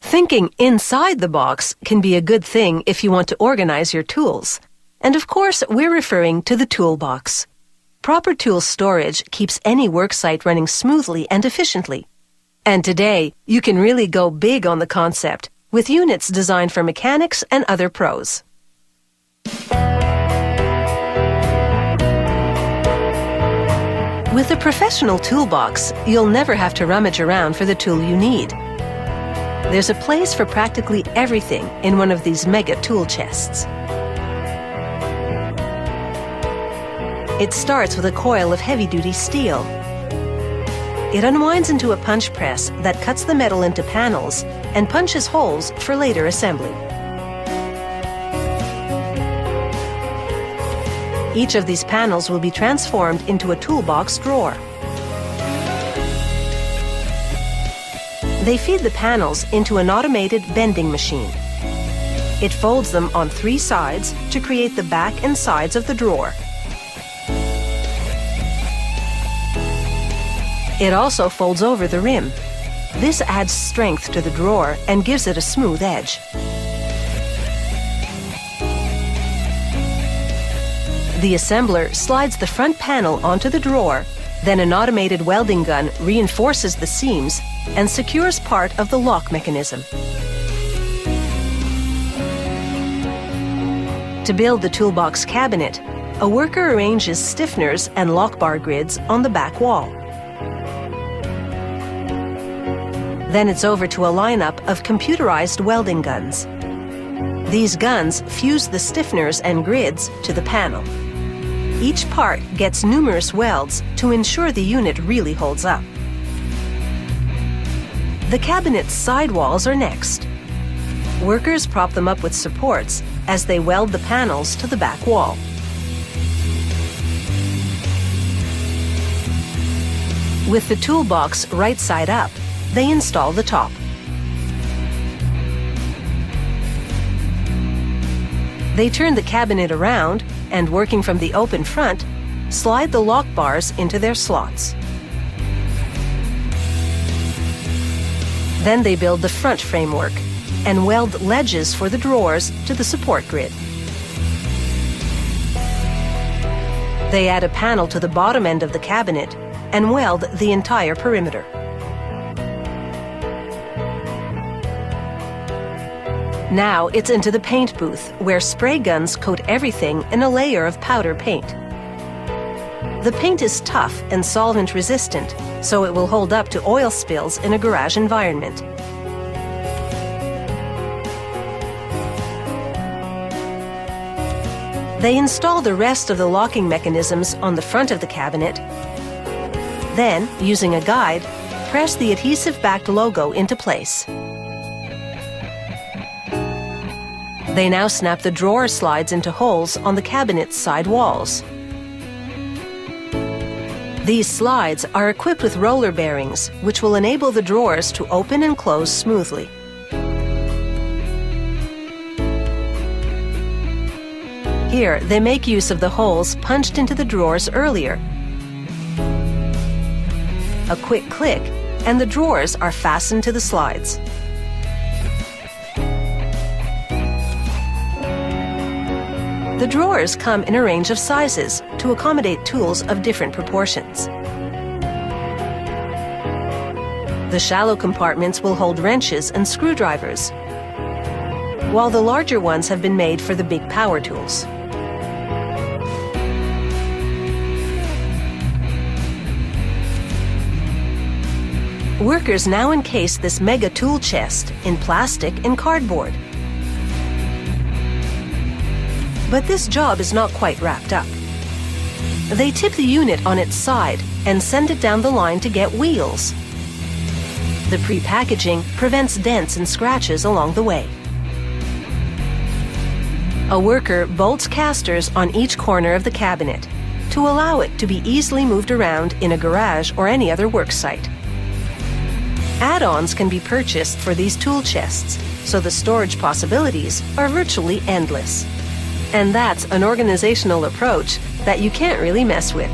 Thinking inside the box can be a good thing if you want to organize your tools. And of course, we're referring to the toolbox. Proper tool storage keeps any worksite running smoothly and efficiently. And today, you can really go big on the concept with units designed for mechanics and other pros. With a professional toolbox, you'll never have to rummage around for the tool you need. There's a place for practically everything in one of these mega tool chests. It starts with a coil of heavy-duty steel. It unwinds into a punch press that cuts the metal into panels and punches holes for later assembly. Each of these panels will be transformed into a toolbox drawer. They feed the panels into an automated bending machine. It folds them on 3 sides to create the back and sides of the drawer. It also folds over the rim. This adds strength to the drawer and gives it a smooth edge. The assembler slides the front panel onto the drawer, then an automated welding gun reinforces the seams and secures part of the lock mechanism. To build the toolbox cabinet, a worker arranges stiffeners and lock bar grids on the back wall. Then it's over to a lineup of computerized welding guns. These guns fuse the stiffeners and grids to the panel. Each part gets numerous welds to ensure the unit really holds up. The cabinet's sidewalls are next. Workers prop them up with supports as they weld the panels to the back wall. With the toolbox right side up, they install the top. They turn the cabinet around and, working from the open front, slide the lock bars into their slots. Then they build the front framework and weld ledges for the drawers to the support grid. They add a panel to the bottom end of the cabinet and weld the entire perimeter. Now it's into the paint booth, where spray guns coat everything in a layer of powder paint. The paint is tough and solvent resistant, so it will hold up to oil spills in a garage environment. They install the rest of the locking mechanisms on the front of the cabinet. Then, using a guide, press the adhesive-backed logo into place. They now snap the drawer slides into holes on the cabinet's side walls. These slides are equipped with roller bearings, which will enable the drawers to open and close smoothly. Here, they make use of the holes punched into the drawers earlier. A quick click, and the drawers are fastened to the slides. The drawers come in a range of sizes to accommodate tools of different proportions. The shallow compartments will hold wrenches and screwdrivers, while the larger ones have been made for the big power tools. Workers now encase this mega tool chest in plastic and cardboard. But this job is not quite wrapped up. They tip the unit on its side and send it down the line to get wheels. The pre-packaging prevents dents and scratches along the way. A worker bolts casters on each corner of the cabinet to allow it to be easily moved around in a garage or any other work site. Add-ons can be purchased for these tool chests, so the storage possibilities are virtually endless. And that's an organizational approach that you can't really mess with.